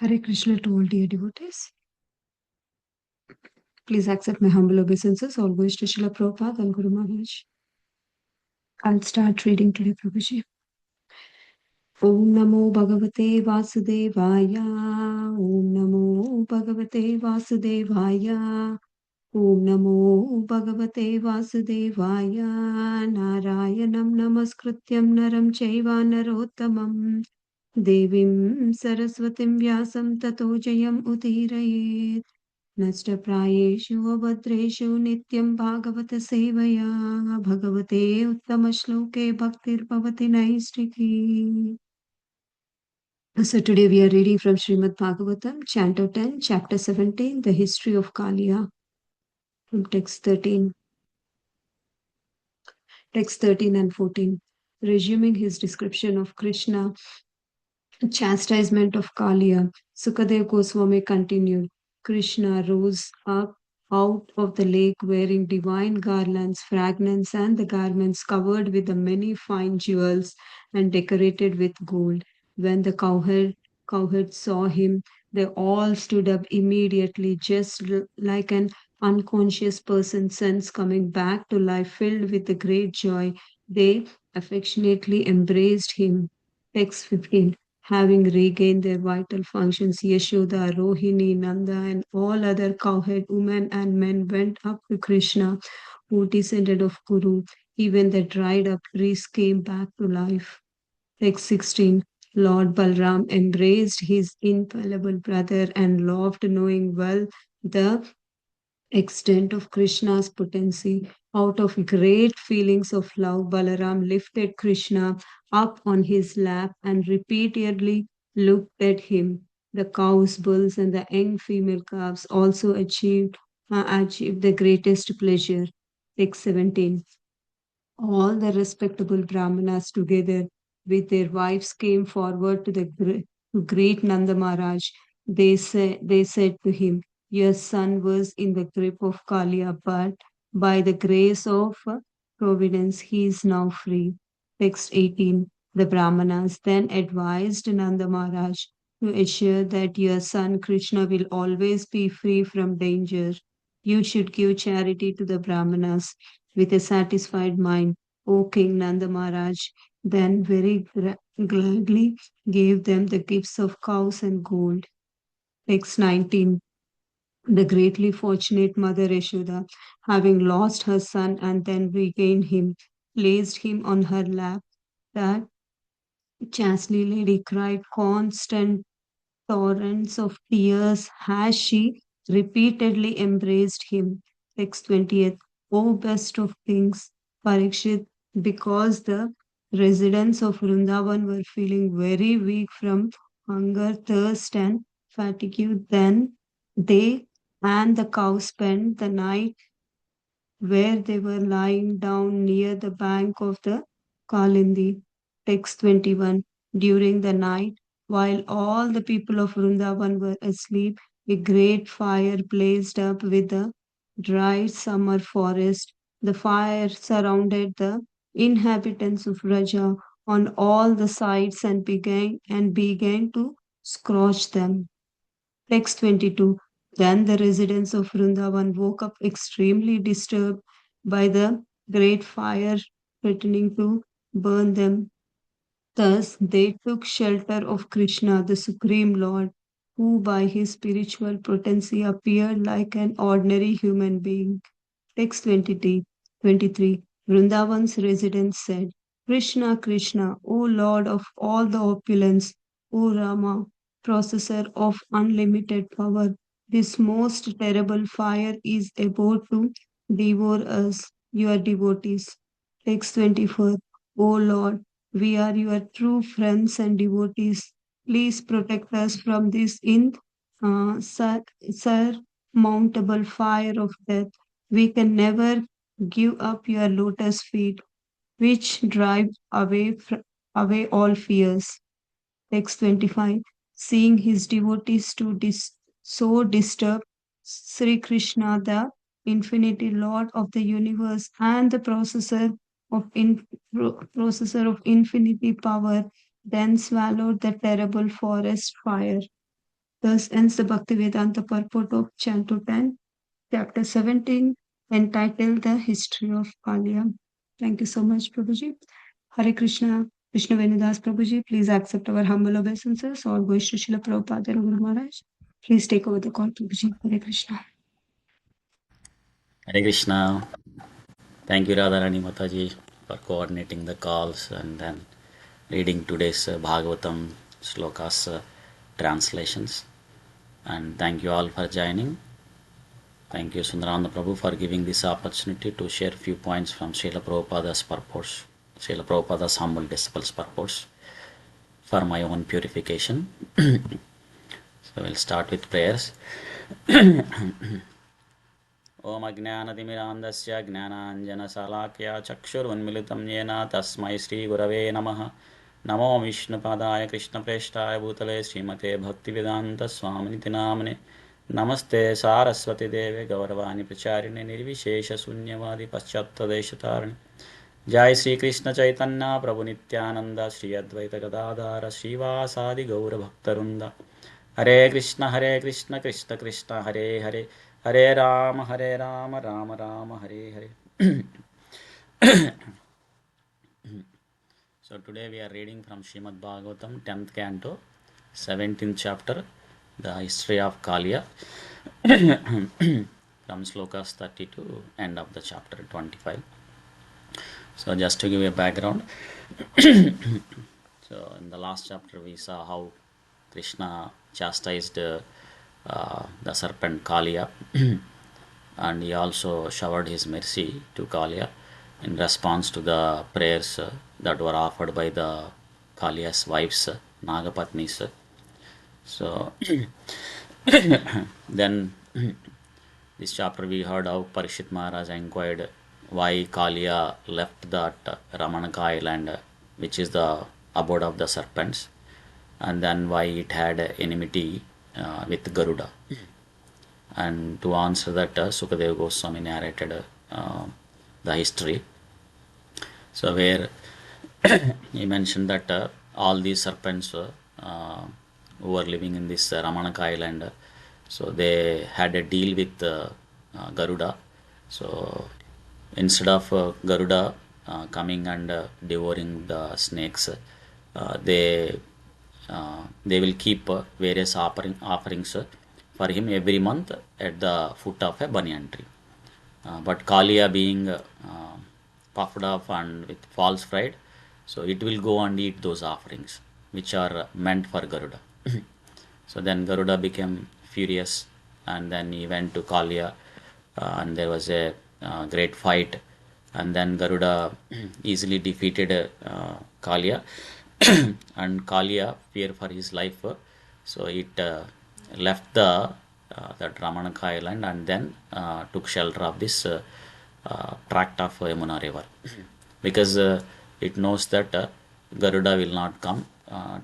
Hare Krishna to all dear devotees. Please accept my humble obeisances. All goes to Srila Prabhupada and Guru Maharaj. I'll start reading today, Prabhuji. Om Namo Bhagavate Vasudevaya. Om Namo Bhagavate Vasudevaya. Om Namo Bhagavate Vasudevaya. Narayanam Namaskrityam Naram Chaiva Narottamam. Devim Saraswatim Vyasam Tato Jayam Udirayet. नष्टप्रायेषु अभद्रेषु नित्यं भागवत सेवया भगवते उत्तमश्लोके भक्तिर्भवति नैष्टिकी. So today we are reading from Srimad Bhagavatam, Canto 10, Chapter 17, The History of Kaliya, from text 13 and 14. Resuming his description of Krishna, chastisement of Kaliya, Sukadev Goswami continued. Krishna rose up out of the lake wearing divine garlands, fragrance, and the garments covered with the many fine jewels and decorated with gold. When the cowherds saw him, they all stood up immediately, just like an unconscious person sense coming back to life, filled with the great joy. They affectionately embraced him. Text 15. Having regained their vital functions, Yashoda, Rohini, Nanda, and all other cowherd women and men went up to Krishna, who descended of Kuru. Even the dried up trees came back to life. Text 16. Lord Balram embraced his infallible brother and loved, knowing well the extent of Krishna's potency. Out of great feelings of love, Balaram lifted Krishna up on his lap and repeatedly looked at him. The cows, bulls, and the young female calves also achieved the greatest pleasure. Text 17. All the respectable Brahmanas together with their wives came forward to the great Nanda Maharaj. They said to him, your son was in the grip of Kaliya, but by the grace of providence, he is now free. Text 18. The Brahmanas then advised Nanda Maharaj to assure that your son Krishna will always be free from danger. You should give charity to the Brahmanas with a satisfied mind. O King Nanda Maharaj then very gladly gave them the gifts of cows and gold. Text 19. The greatly fortunate Mother Yashoda, having lost her son and then regained him, placed him on her lap. That chastely lady cried constant torrents of tears as she repeatedly embraced him. Text 20th. O best of kings, Parikshit, because the residents of Vrindavan were feeling very weak from hunger, thirst, and fatigue, then they and the cow spent the night where they were lying down near the bank of the Kalindi. Text 21. During the night, while all the people of Vrindavan were asleep, a great fire blazed up with the dry summer forest. The fire surrounded the inhabitants of Raja on all the sides and began to scorch them. Text 22. Then the residents of Vrindavan woke up extremely disturbed by the great fire threatening to burn them. Thus they took shelter of Krishna, the Supreme Lord, who by his spiritual potency appeared like an ordinary human being. Text 23. Vrindavan's residents said, Krishna, Krishna, O Lord of all the opulence, O Rama, possessor of unlimited power, this most terrible fire is about to devour us, your devotees. Text 24. O Lord, we are your true friends and devotees. Please protect us from this insurmountable fire of death. We can never give up your lotus feet, which drive away all fears. Text 25. Seeing his devotees so disturbed, Sri Krishna, the infinity Lord of the universe and the processor of infinity power, then swallowed the terrible forest fire. Thus ends the Bhaktivedanta purport of Canto 10, Chapter 17, entitled The History of Kaliya. Thank you so much, Prabhuji. Hare Krishna. Krishna Venudas Prabhuji, please accept our humble obeisances. All goes to Srila Prabhupada and Guru Maharaj. Please take over the call, Prabhuji. Hare Krishna. Hare Krishna. Thank you, Radharani Mataji, for coordinating the calls and then reading today's Bhagavatam slokas translations. And thank you all for joining. Thank you, Sundarananda Prabhu, for giving this opportunity to share few points from Srila Prabhupada's purpose, Srila Prabhupada's humble disciples' purpose for my own purification. So we'll start with prayers. ओम अज्ञानतिमिरान्धस्य ज्ञानाञ्जनशलाकया चक्षुरुन्मिलितं येन तस्मै श्रीगुरवे नमः. नमो विष्णुपादाय कृष्णप्रेष्ठाय भूतले श्रीमते भक्तिवेदान्तस्वामिनिति नाम्ने. नमस्ते सारस्वतीदेवे गौरवाणि प्रचारिणे निर्विशेषशून्यवादि पाश्चात्यदेशतारिणे. जय श्री कृष्ण चैतन्य प्रभु नित्यानंद श्री अद्वैत गदाधर श्रीवासादि गौरभक्तवृंद. हरे कृष्ण कृष्ण कृष्ण हरे हरे, हरे Ram Ram Ram Hare Hare. So today we are reading from Srimad Bhagavatam 10th canto 17th chapter, the history of Kaliya, from slokas 30 to end of the chapter 25. So just to give you a background, so in the last chapter we saw how Krishna chastised the serpent Kaliya, and he also showered his mercy to Kaliya in response to the prayers that were offered by the Kaliya's wives, Nagapatnis. So then this chapter we heard how Parishit Maharaj inquired why Kaliya left that Ramanaka island, which is the abode of the serpents, and then why it had enmity with Garuda. And to answer that, Sukadeva Goswami narrated the history. So where he mentioned that all these serpents who were living in this Ramanaka island, so they had a deal with Garuda. So instead of Garuda coming and devouring the snakes, they will keep various offerings for him every month at the foot of a banyan tree. But Kaliya being puffed up and with false pride, so it will go and eat those offerings which are meant for Garuda. So then Garuda became furious, and then he went to Kaliya, and there was a great fight, and then Garuda easily defeated Kaliya. And Kaliya, fear for his life, so it left that Ramanaka island and then took shelter of this tract of Yamuna river, because it knows that Garuda will not come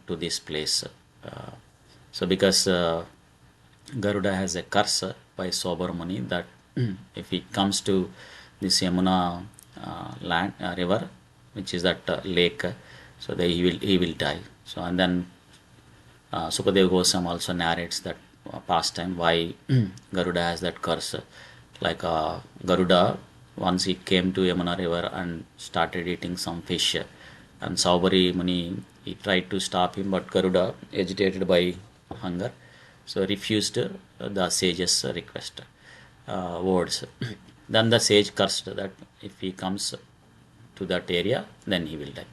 to this place. So because Garuda has a curse by Sober Muni that if he comes to this Yamuna river, which is that lake, so he will die. So and then Sukadeva Goswami also narrates that pastime why Garuda has that curse. Like Garuda, once he came to Yamuna river and started eating some fish, and Saubari Muni, he tried to stop him, but Garuda, agitated by hunger, so refused the sage's request words. Then the sage cursed that if he comes to that area, then he will die.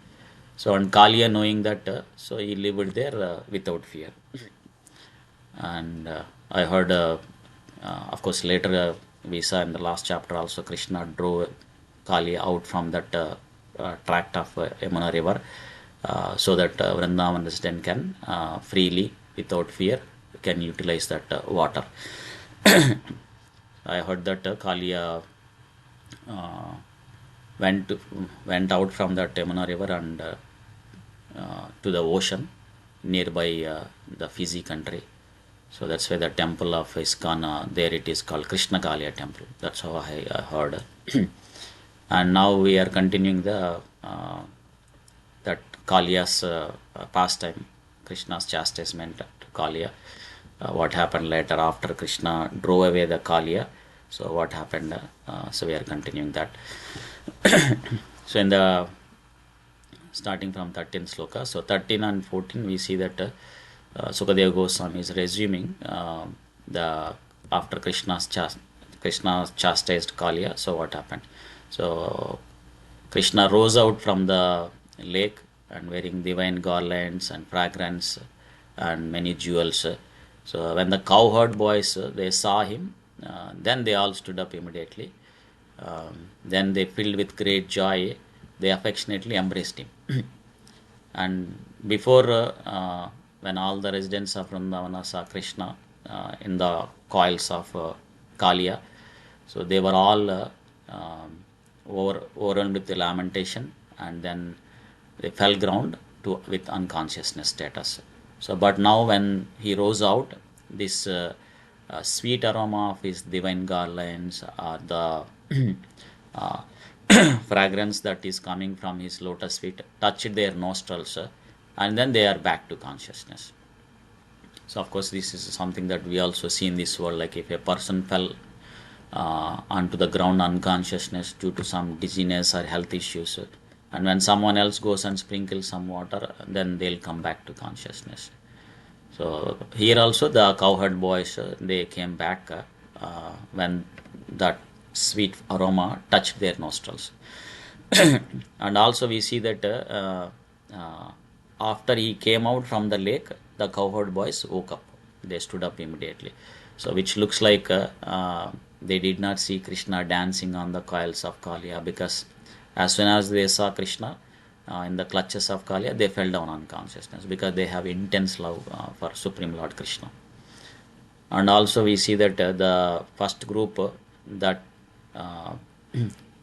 So and Kaliya, knowing that, so he lived there without fear. And I heard, of course, later we saw in the last chapter also Krishna drove Kaliya out from that tract of Yamuna river, so that Vrindavan resident can freely, without fear, can utilize that water. I heard that Kaliya went out from that Yamuna river and to the ocean nearby the Fiji country. So that's why the temple of ISKCON, there it is called Krishna Kaliya temple. That's how I heard. And now we are continuing the that Kaliya's pastime, Krishna's chastisement to Kaliya. what happened later after Krishna drove away the Kaliya. So what happened? So we are continuing that. So in the starting from 13th sloka, so 13 and 14 we see that Sukadeva Goswami is resuming the after Krishna chastised Kaliya. So what happened? So Krishna rose out from the lake and wearing divine garlands and fragrance and many jewels. So when the cowherd boys they saw him, then they all stood up immediately. Then they filled with great joy, they affectionately embraced him. And before, when all the residents of Vrindavana saw Krishna in the coils of Kaliya, so they were all overwhelmed with the lamentation, and then they fell ground with unconsciousness status. So, but now when he rose out, this sweet aroma of his divine garlands, the uh, fragrance that is coming from his lotus feet touched their nostrils, and then they are back to consciousness. So of course this is something that we also see in this world, like if a person fell onto the ground unconsciousness due to some dizziness or health issues, and when someone else goes and sprinkles some water, then they'll come back to consciousness. So here also the cowherd boys they came back when that sweet aroma touched their nostrils. And also we see that after he came out from the lake, the cowherd boys woke up. They stood up immediately. So which looks like they did not see Krishna dancing on the coils of Kaliya, because as soon as they saw Krishna in the clutches of Kaliya, they fell down unconsciousness, because they have intense love for Supreme Lord Krishna. And also we see that the first group that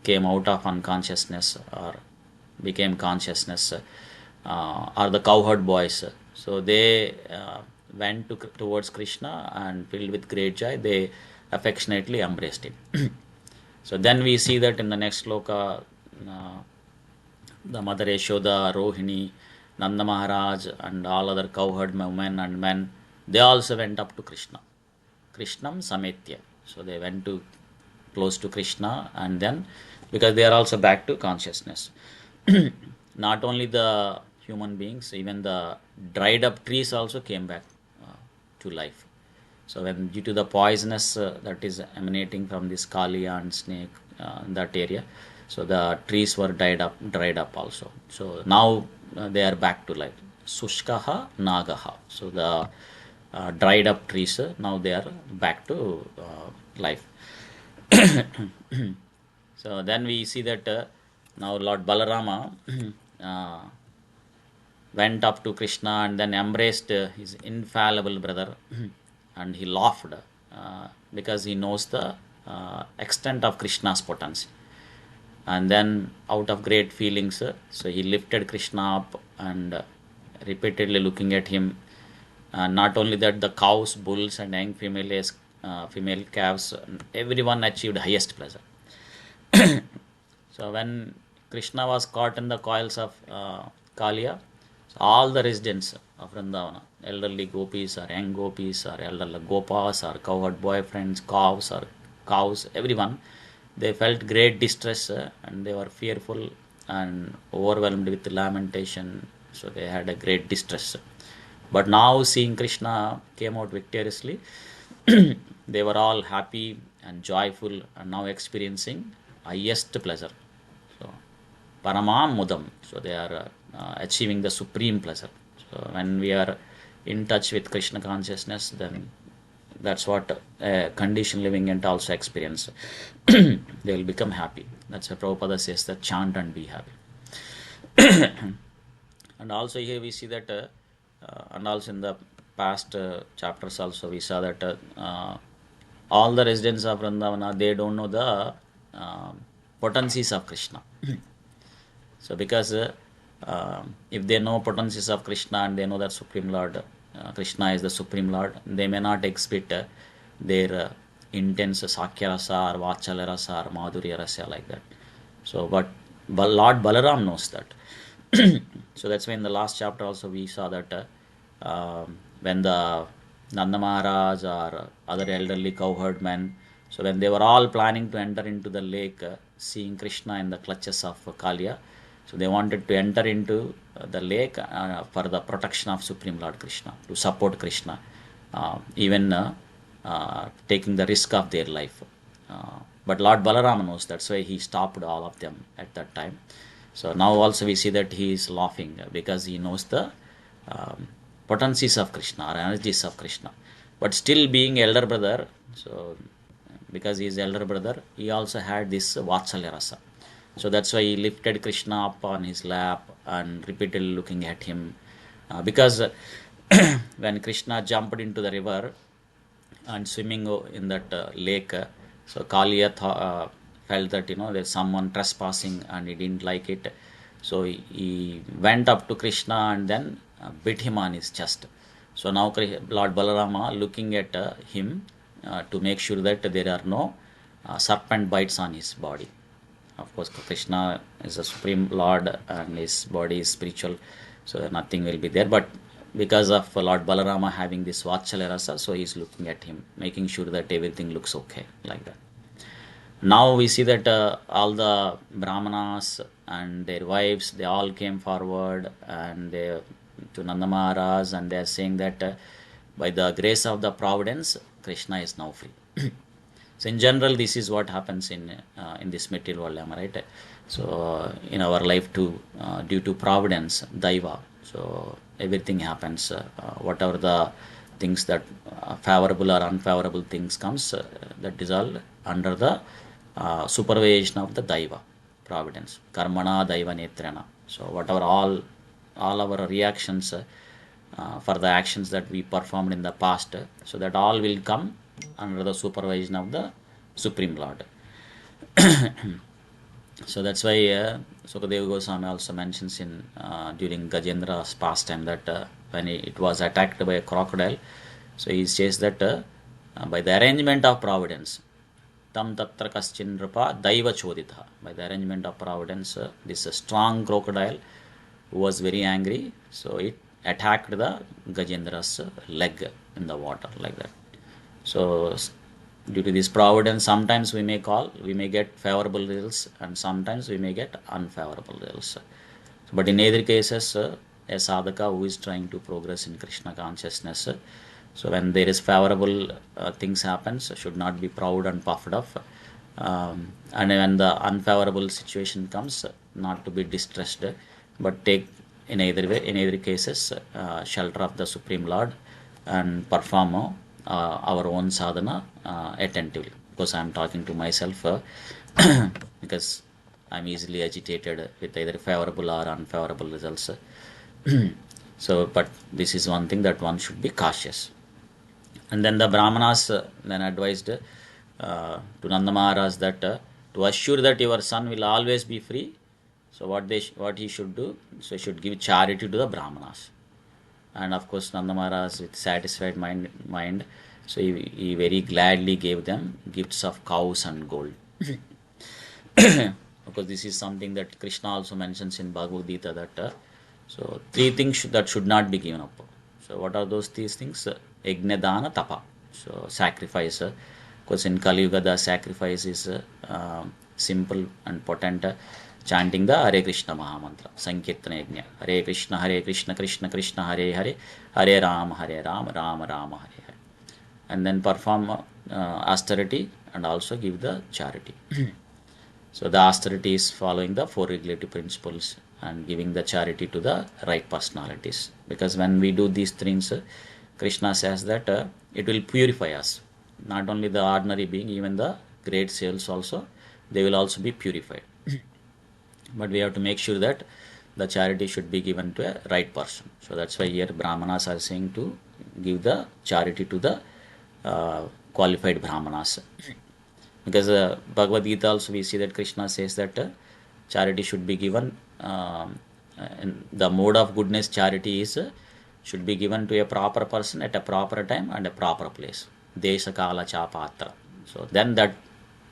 came out of unconsciousness or became consciousness are the cowherd boys. So they went towards Krishna, and filled with great joy, they affectionately embraced him. So then we see that in the next sloka, the Mother Yashoda, Rohini, Nanda Maharaj, and all other cowherd women and men, they also went up to Krishna. Krishnam Sametya. So they went to close to Krishna, and then because they are also back to consciousness. Not only the human beings, even the dried up trees also came back to life. So when due to the poisonous that is emanating from this Kaliya and snake in that area, so the trees were dried up also. So now they are back to life. Sushkaha Nagaha. So the dried up trees now they are back to life. So then we see that now Lord Balarama went up to Krishna and then embraced his infallible brother, and he laughed because he knows the extent of Krishna's potency. And then out of great feelings, so he lifted Krishna up and repeatedly looking at him. Not only that, the cows, bulls, and young female calves, everyone achieved highest pleasure. So when Krishna was caught in the coils of Kaliya, so all the residents of Vrindavana, elderly gopis or young gopis or elderly gopas or cowherd boyfriends, cows, everyone, they felt great distress and they were fearful and overwhelmed with lamentation. So they had a great distress. But now seeing Krishna came out victoriously, they were all happy and joyful and now experiencing highest pleasure. So Paramam Mudam. So they are achieving the supreme pleasure. So when we are in touch with Krishna consciousness, then that's what conditioned living and also experience. They will become happy. That's why Prabhupada says that chant and be happy. And also here we see that, and also in the past chapters also we saw that all the residents of Vrindavana, they don't know the potencies of Krishna. So because if they know potencies of Krishna and they know that Supreme Lord Krishna is the Supreme Lord, they may not exhibit their intense Sakya Rasa or Vachalya Rasa or Madhurya Rasa like that. So but Lord Balaram knows that. So that's why in the last chapter also we saw that when the Nanda Maharaj or other elderly cowherd men. So when they were all planning to enter into the lake, seeing Krishna in the clutches of Kaliya, so they wanted to enter into the lake for the protection of Supreme Lord Krishna, to support Krishna, even taking the risk of their life. But Lord Balarama knows, that's why he stopped all of them at that time. So now also we see that he is laughing because he knows the potencies of Krishna or energies of Krishna. But still being elder brother, so because he is elder brother, he also had this Vatsalya rasa. So that's why he lifted Krishna up on his lap and repeatedly looking at him. Because when Krishna jumped into the river and swimming in that lake, so Kaliya felt that there's someone trespassing and he didn't like it. So he went up to Krishna and then bit him on his chest. So now Lord Balarama looking at him to make sure that there are no serpent bites on his body. Of course, Krishna is a supreme Lord and his body is spiritual, so nothing will be there. But because of Lord Balarama having this Vatsalya rasa, so he is looking at him, making sure that everything looks okay, like that. Now we see that all the Brahmanas and their wives, they all came forward and they to Nanda Maharaj, and they are saying that by the grace of the providence, Krishna is now free. So in general, this is what happens in this material world, am I right? So in our life too, due to providence, daiva. So everything happens. Whatever the things that favorable or unfavorable things comes, that is all under the supervision of the daiva, providence. Karmana daiva netrana. So whatever all our reactions for the actions that we performed in the past, so that all will come under the supervision of the Supreme Lord. So that's why Sukadeva Goswami also mentions in during Gajendra's pastime that when it was attacked by a crocodile, so he says that by the arrangement of providence, tam tatra kaschin nripa daiva chodita, by the arrangement of providence, this strong crocodile was very angry, so it attacked the Gajendra's leg in the water, like that. So due to this providence, sometimes we may get favorable results and sometimes we may get unfavorable results. But in either cases, a sadhaka who is trying to progress in Krishna consciousness, so when there is favorable things happens, should not be proud and puffed up. And when the unfavorable situation comes, not to be distressed, but take in either cases shelter of the Supreme Lord and perform our own sadhana attentively. Because I am talking to myself because I am easily agitated with either favorable or unfavorable results. So, but this is one thing that one should be cautious. And then the Brahmanas then advised to Nanda Maharaj that to assure that your son will always be free, so what he should do, so he should give charity to the Brahmanas. And of course, Nanda Maharaj with satisfied mind, so he very gladly gave them gifts of cows and gold. Because this is something that Krishna also mentions in Bhagavad Gita, that so three things that should not be given up. So what are these things? Yajna, dana, tapa. So sacrifice. Because in Kali Yuga the sacrifice is simple and potent. Chanting the Hare Krishna Mahamantra, Sankirtana Yajna. Hare Krishna, Krishna Krishna, Hare Hare, Hare Rama, Rama Rama, Hare Hare. And then perform austerity and also give the charity. So the austerity is following the four regulative principles and giving the charity to the right personalities. Because when we do these things, Krishna says that it will purify us. Not only the ordinary being, even the great souls also, they will also be purified. But we have to make sure that the charity should be given to a right person. So that's why here Brahmanas are saying to give the charity to the qualified Brahmanas. Because Bhagavad Gita also we see that Krishna says that charity should be given, and the mode of goodness charity is should be given to a proper person at a proper time and a proper place. Desha kala cha patra. So then that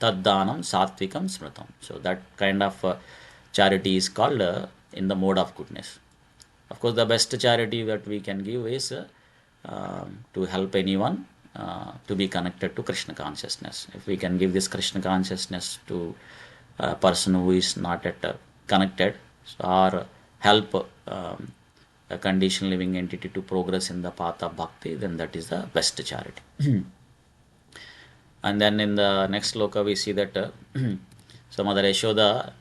taddanam satvikam smritam. So that kind of charity is called in the mode of goodness. Of course, the best charity that we can give is to help anyone to be connected to Krishna consciousness. If we can give this Krishna consciousness to a person who is not yet connected, or help a conditioned living entity to progress in the path of bhakti, then that is the best charity. And then in the next sloka we see that so Mother Yashoda,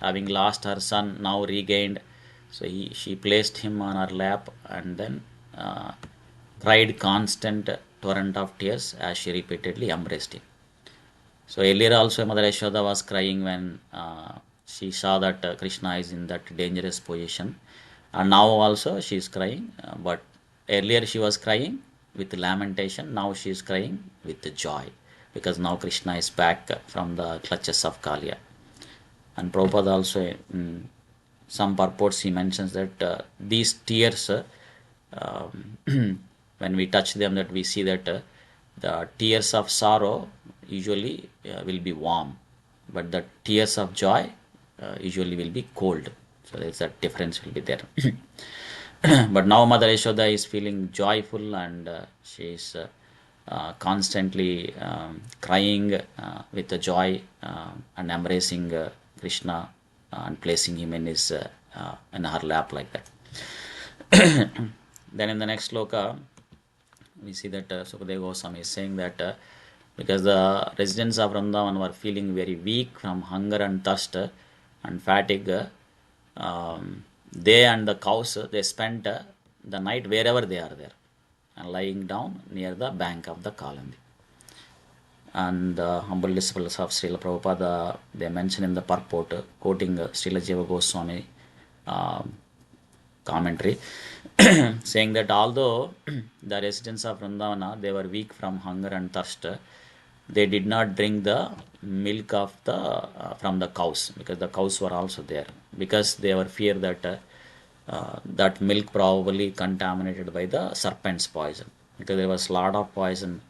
having lost her son, now regained. So she placed him on her lap and then cried constant torrent of tears as she repeatedly embraced him. So earlier also Mother Yashoda was crying when she saw that Krishna is in that dangerous position, and now also she is crying. But earlier she was crying with lamentation. Now she is crying with joy, because now Krishna is back from the clutches of Kaliya. And Prabhupada also in some purports he mentions that these tears, when we touch them, that we see that the tears of sorrow usually will be warm, but the tears of joy usually will be cold. So there's that difference will be there. But now Mother Yashoda is feeling joyful, and she is constantly crying with the joy and embracing Krishna and placing him in his in her lap like that. Then in the next sloka we see that Sukadeva Goswami is saying that because the residents of Vrindavan were feeling very weak from hunger and thirst and fatigue, they and the cows, they spent the night wherever they are there, and lying down near the bank of the Kalandi. And the humble disciples of Srila Prabhupada, they mention in the purport, quoting Srila Jiva Goswami commentary, saying that although the residents of Vrindavana, they were weak from hunger and thirst, they did not drink the milk of the from the cows, because the cows were also there, because they were fear that that milk probably contaminated by the serpent's poison, because there was a lot of poison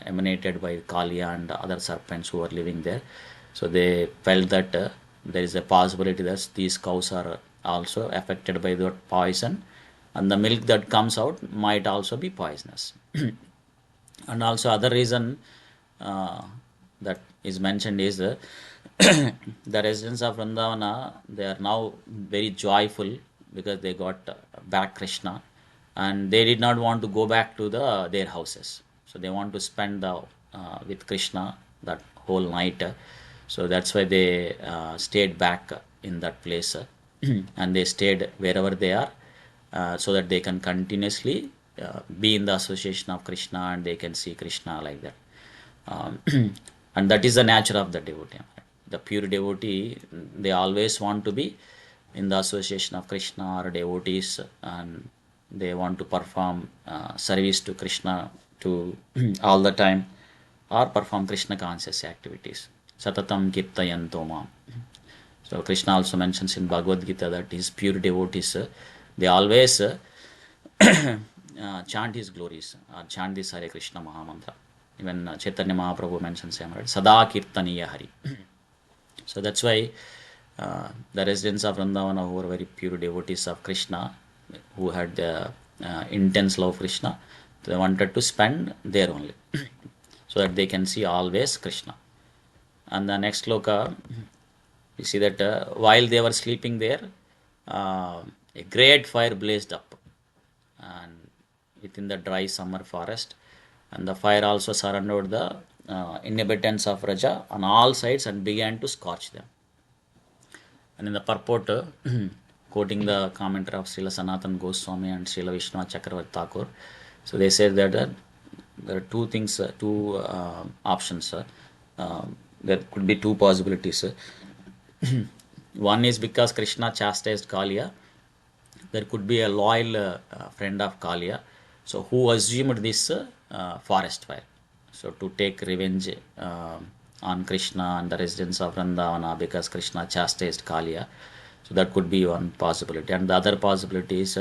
emanated by Kaliya and other serpents who were living there. So they felt that there is a possibility that these cows are also affected by that poison, and the milk that comes out might also be poisonous. And also other reason that is mentioned is the residents of Vrindavana, they are now very joyful because they got back Krishna, and they did not want to go back to their houses. So they want to spend with Krishna that whole night. So that's why they stayed back in that place, and they stayed wherever they are, so that they can continuously be in the association of Krishna, and they can see Krishna like that. And that is the nature of the devotee. The pure devotee, they always want to be in the association of Krishna or devotees, and they want to perform service to Krishna to all the time, or perform Krishna conscious activities. Satatam kirtayanto mam. So Krishna also mentions in Bhagavad Gita that his pure devotees, they always chant his glories, or chant this Hare Krishna Mahamantra. Even Chaitanya Mahaprabhu mentions him, right? Sada Kirtaniya Hari. So that's why the residents of Vrindavana, who were very pure devotees of Krishna, who had the intense love of Krishna, they wanted to spend there only, so that they can see always Krishna. And the next sloka, you see that while they were sleeping there, a great fire blazed up, and within the dry summer forest, and the fire also surrounded the inhabitants of Raja on all sides and began to scorch them. And in the purport, quoting the commentary of Srila Sanatana Goswami and Srila Vishnu Chakravarti Thakur, so they said that there are two things, two options. There could be two possibilities. One is because Krishna chastised Kaliya, there could be a loyal friend of Kaliya, so who assumed this forest fire, so to take revenge on Krishna and the residents of Vrindavana, because Krishna chastised Kaliya. So that could be one possibility. And the other possibility is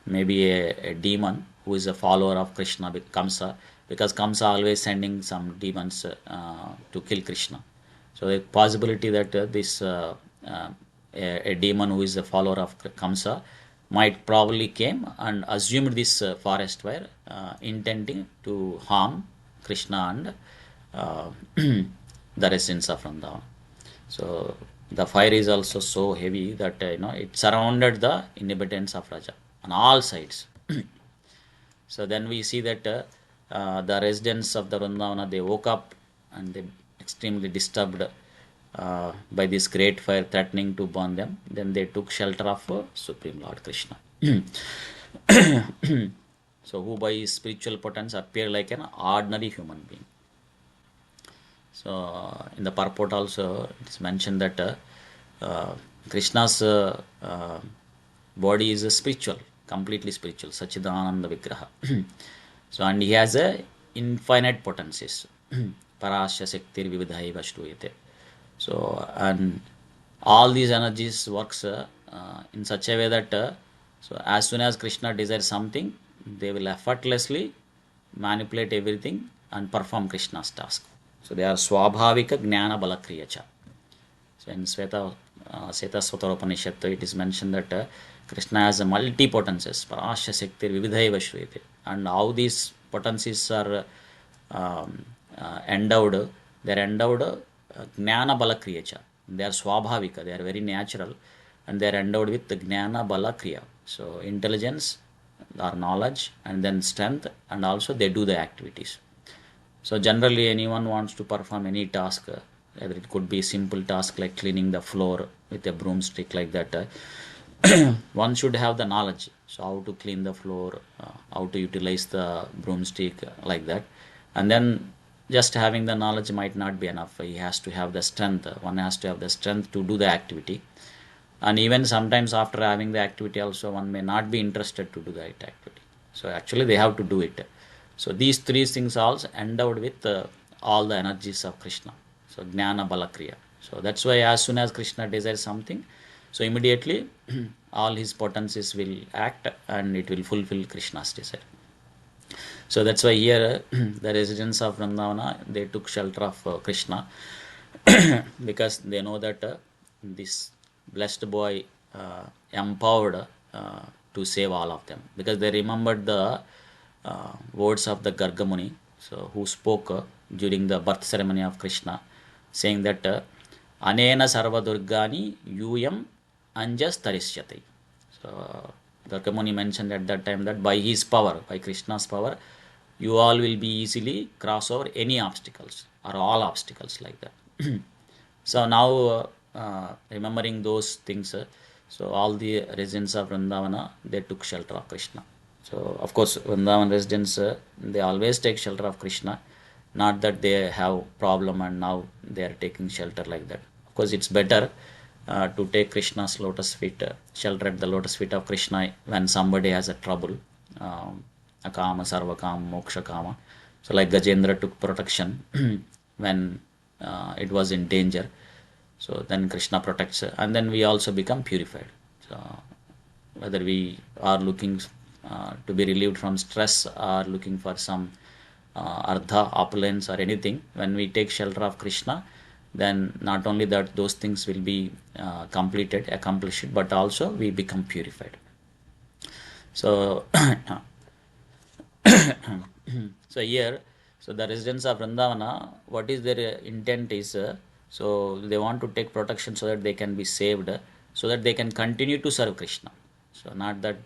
maybe a demon who is a follower of Krishna, Kamsa, because Kamsa always sending some demons to kill Krishna. So the possibility that a demon who is a follower of Kamsa might probably came and assumed this forest fire, intending to harm Krishna and uh, the residents of Vrindavan. So the fire is also so heavy that it surrounded the inhabitants of Raja on all sides. So then we see that the residents of the Vrindavana, they woke up and they extremely disturbed by this great fire threatening to burn them. Then they took shelter of Supreme Lord Krishna. So who by his spiritual potence appear like an ordinary human being. So in the purport also it is mentioned that Krishna's body is spiritual, completely spiritual, Sachidananda Vigraha. So and he has a infinite potencies. Parasya Shaktir Vividhaiva Shruyate. So and all these energies works in such a way that so as soon as Krishna desires something, they will effortlessly manipulate everything and perform Krishna's task. So they are Swabhavika Jnana Balakriyacha. So in Svetasvatara Upanishad, it is mentioned that Krishna has a multi-potencies, Parasya Shakti Vividhaiva Shruyate. And how these potencies are endowed, they are endowed Jnana Balakriyacha. They are Swabhavika, they are very natural, and they are endowed with the Jnana Balakriya. So intelligence or knowledge, and then strength, and also they do the activities. So generally anyone wants to perform any task, whether it could be simple task like cleaning the floor with a broomstick like that, one should have the knowledge. So how to clean the floor, how to utilize the broomstick like that. And then just having the knowledge might not be enough. He has to have the strength. One has to have the strength to do the activity. And even sometimes after having the activity also one may not be interested to do that activity. So actually they have to do it. So these three things also endowed with all the energies of Krishna. So Jnana Balakriya. So that's why as soon as Krishna desires something, so immediately all his potencies will act and it will fulfill Krishna's desire. So that's why here the residents of Vrindavana, they took shelter of Krishna because they know that this blessed boy empowered to save all of them, because they remembered the words of the Gargamuni, so who spoke during the birth ceremony of Krishna, saying that Anena Sarva Durgani Yuyam Anjas Tarishyati. So Gargamuni mentioned at that time that by his power, by Krishna's power, you all will be easily cross over any obstacles or all obstacles like that. So now remembering those things, so all the residents of Vrindavana, they took shelter of Krishna. So of course Vrindavan residents, they always take shelter of Krishna, not that they have problem and now they are taking shelter like that. Of course it's better to take Krishna's lotus feet, shelter at the lotus feet of Krishna when somebody has a trouble, akama sarvakama moksha kama. So like Gajendra took protection when it was in danger. So then Krishna protects, and then we also become purified. So whether we are looking to be relieved from stress or looking for some ardha, opulence or anything, when we take shelter of Krishna, then not only that those things will be completed, accomplished, but also we become purified. So so here, so the residents of Vrindavana, what is their intent is, so they want to take protection so that they can be saved, so that they can continue to serve Krishna. So not that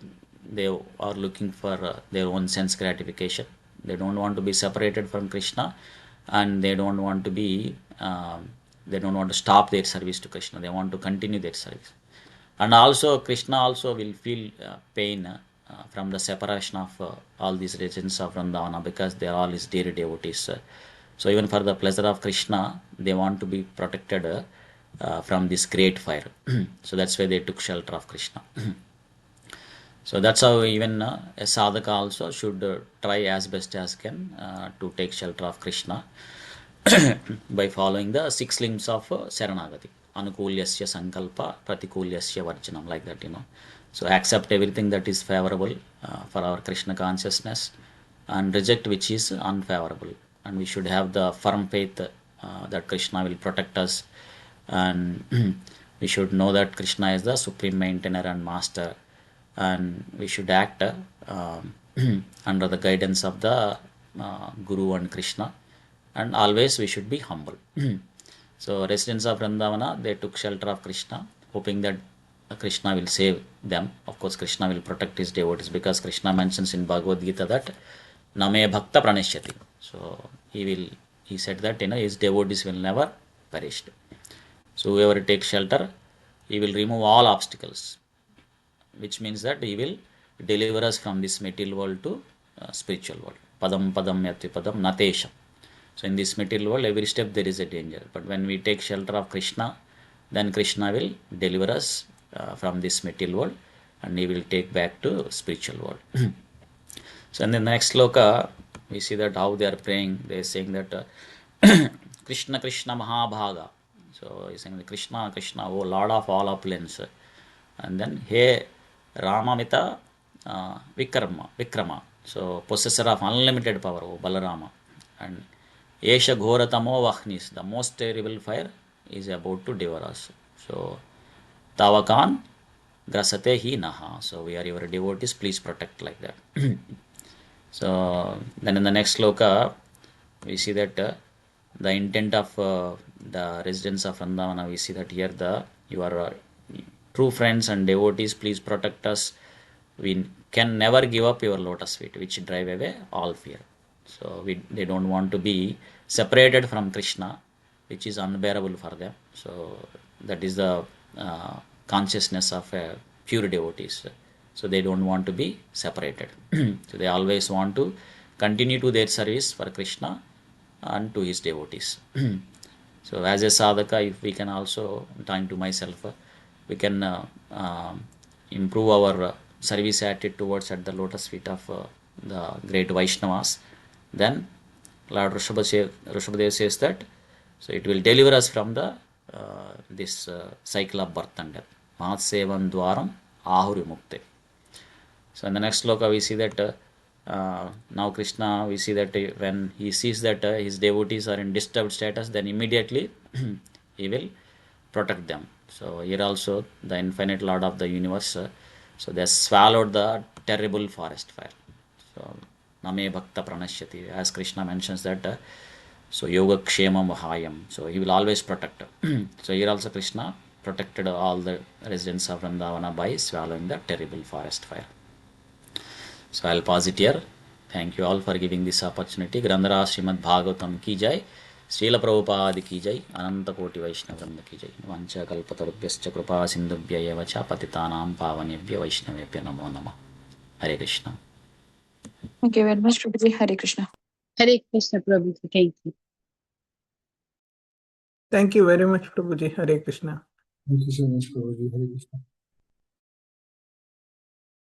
they are looking for their own sense gratification. They don't want to be separated from Krishna, and they don't want to be, they don't want to stop their service to Krishna. They want to continue their service. And also Krishna also will feel pain from the separation of all these regions of Vrindavana, because they are all his dear devotees. So even for the pleasure of Krishna, they want to be protected from this great fire. So that's why they took shelter of Krishna. So that's how even a sadhaka also should try as best as can to take shelter of Krishna by following the six limbs of Saranagati. Anukulyasya sankalpa, pratikulyasya varjanam, like that, So accept everything that is favorable for our Krishna consciousness and reject which is unfavorable. And we should have the firm faith that Krishna will protect us, and we should know that Krishna is the supreme maintainer and master, and we should act under the guidance of the Guru and Krishna, and always we should be humble. So residents of Vrindavana, they took shelter of Krishna, hoping that Krishna will save them. Of course, Krishna will protect his devotees, because Krishna mentions in Bhagavad Gita that Name Bhakta Pranishyati. So he said that his devotees will never perish. So whoever takes shelter, he will remove all obstacles, which means that he will deliver us from this material world to spiritual world. Padam padam yati padam natesham. So in this material world, every step there is a danger. But when we take shelter of Krishna, then Krishna will deliver us from this material world, and he will take back to spiritual world. So in the next sloka, we see that how they are praying. They are saying that Krishna Krishna Mahabhaga. So he's saying Krishna Krishna, oh Lord of all opulence. And then Hey Ramamita Vikrama. So possessor of unlimited power, oh Balarama. And Esha Ghoratamo Vahnis, the most terrible fire is about to devour us. So Tavakan Grasate Hi Naha. So we are your devotees, please protect, like that. So then in the next sloka, we see that the intent of the residents of Vrindavana, we see that here your true friends and devotees, please protect us. We can never give up your lotus feet, which drive away all fear. So they don't want to be separated from Krishna, which is unbearable for them. So that is the consciousness of pure devotees. So they don't want to be separated. So they always want to continue to their service for Krishna and to his devotees. So as a sadhaka, if we can also, talking to myself, we can improve our service attitude towards at the lotus feet of the great Vaishnavas, then Lord Rishabhadev says that, so it will deliver us from the this cycle of birth and death. Mahatsevan dwaram ahuri mukte. So in the next sloka we see that now Krishna, we see that when he sees that his devotees are in disturbed status, then immediately he will protect them. So here also the infinite Lord of the universe, so they swallowed the terrible forest fire. So Name Bhakta Pranashyati, as Krishna mentions that, so Yoga Kshema Mahayam, so he will always protect. So here also Krishna protected all the residents of Vrindavana by swallowing the terrible forest fire. So I'll pause it here. Thank you all for giving this opportunity. Grandhara Srimad Bhagavatam ki jai. Srila Prabhupada ki jai. Ananta Koti Vaishnava Vrinda ki jai. Vancha kalpatarubhyascha kripa sindhubhya eva cha patitanam pavanebhya vaishnavebhya namo namah. Hare Krishna. Thank you very much, Prabhuji. Hare Krishna. Hare Krishna, Prabhuji. Thank you. Thank you very much, Prabhuji. Hare Krishna. Thank you so much, Prabhuji. Hare Krishna.